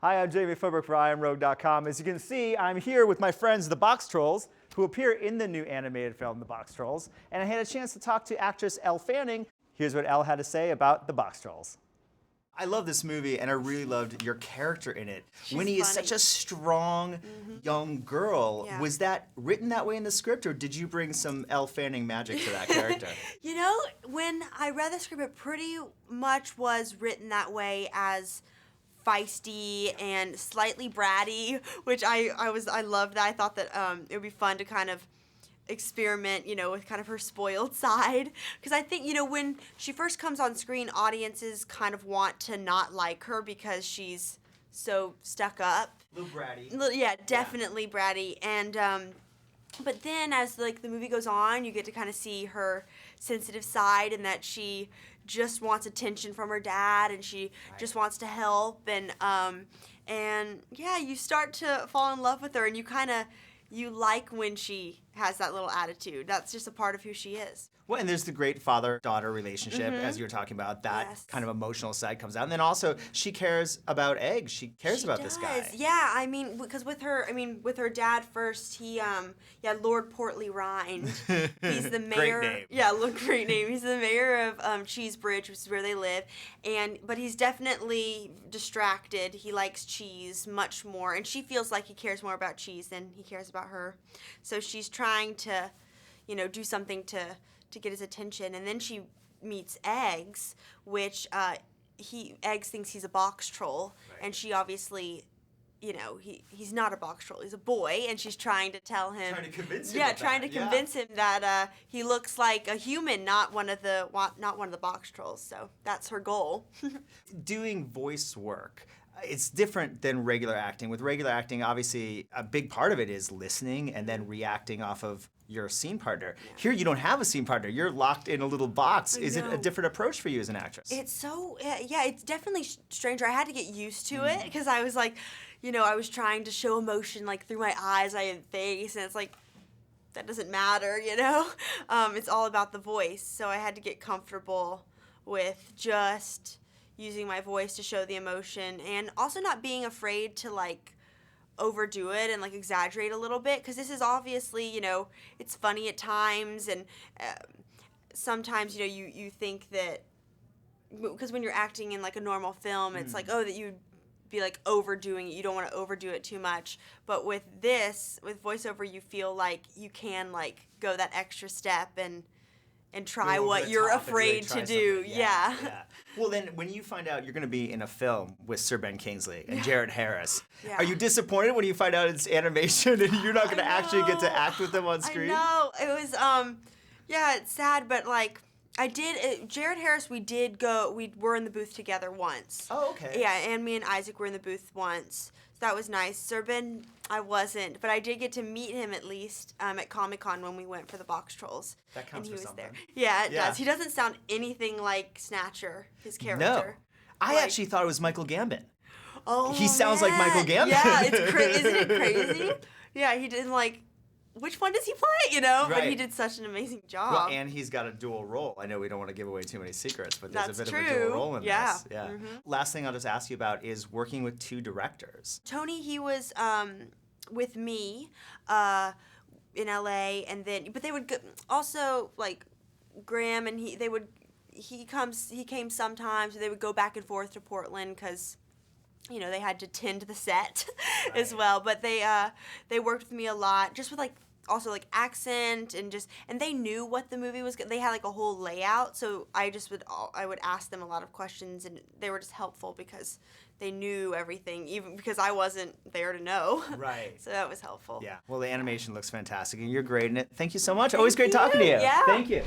Hi, I'm Jami Philbrick for iamROGUE.com. As you can see, I'm here with my friends, the Boxtrolls, who appear in the new animated film, The Boxtrolls. And I had a chance to talk to actress Elle Fanning. Here's what Elle had to say about the Boxtrolls. I love this movie, and I really loved your character in it. Winnie is such a strong young girl. Yeah. Was that written that way in the script, or did you bring some Elle Fanning magic to that character? You know, when I read the script, it pretty much was written that way as feisty and slightly bratty, which I loved that. I thought that it would be fun to kind of experiment, you know, with kind of her spoiled side. Because I think, you know, when she first comes on screen, audiences kind of want to not like her because she's so stuck up. A little bratty. Yeah, definitely bratty. And but then as like the movie goes on, you get to kind of see her sensitive side, and that she just wants attention from her dad, and she just wants to help, and yeah, you start to fall in love with her, and you like when she has that little attitude. That's just a part of who she is. Well, and there's the great father-daughter relationship, as you were talking about. That kind of emotional side comes out. And then also, she cares about eggs. She cares about this guy. Yeah, I mean, because with her dad first, he, Lord Portly Rind. He's the mayor. Great name. Yeah, great name. He's the mayor of Cheesebridge, which is where they live. But he's definitely distracted. He likes cheese much more. And she feels like he cares more about cheese than he cares about her. So she's trying to, you know, do something to get his attention, and then she meets Eggs, which Eggs thinks he's a box troll, and she obviously, you know, he's not a box troll, he's a boy, and she's trying to tell him, trying to convince him. Yeah, trying to convince him that he looks like a human, not one of the box trolls. So that's her goal. Doing voice work, it's different than regular acting. With regular acting, obviously, a big part of it is listening and then reacting off of your scene partner. Yeah. Here, you don't have a scene partner. You're locked in a little box. Is it a different approach for you as an actress? It's so, yeah, it's definitely stranger. I had to get used to it, because I was like, you know, I was trying to show emotion like through my eyes, and face, and it's like, that doesn't matter, you know? It's all about the voice. So I had to get comfortable with just using my voice to show the emotion, and also not being afraid to like overdo it and like exaggerate a little bit, because this is obviously, you know, it's funny at times, and sometimes, you know, you think that, because when you're acting in like a normal film, it's like, oh, that you'd be like overdoing it, you don't want to overdo it too much. But with this, with voiceover, you feel like you can like go that extra step and try what you're afraid to do. Yeah. Well, then, when you find out you're going to be in a film with Sir Ben Kingsley and Jared Harris, Yeah. are you disappointed when you find out it's animation and you're not going to actually get to act with them on screen? I know. It was, yeah, it's sad, but like, Jared Harris, we were in the booth together once. Oh, okay. Yeah, and me and Isaac were in the booth once. So that was nice. Sir Ben, I wasn't, but I did get to meet him at least at Comic-Con when we went for the Boxtrolls. That counts and he for was something. there. Yeah, it does. He doesn't sound anything like Snatcher, his character. No. I actually thought it was Michael Gambon. Oh, He sounds like Michael Gambon. Yeah, it's crazy. Isn't it crazy? Yeah, he didn't like, which one does he play, you know? But he did such an amazing job. Well, and he's got a dual role. I know we don't want to give away too many secrets, but there's a bit of a dual role in this. Yeah. Last thing I'll just ask you about is working with two directors. Tony, he was with me in LA, and then, but they would go, also like Graham, and he came sometimes. They would go back and forth to Portland because, you know, they had to tend to the set as well. But they worked with me a lot, just with like also like accent, and they knew what the movie was. They had like a whole layout, so I would ask them a lot of questions, and they were just helpful because they knew everything, even because I wasn't there to know. Right. So that was helpful. Yeah. Well, the animation looks fantastic, and you're great in it. Thank you so much. Always great talking to you. Yeah. Thank you.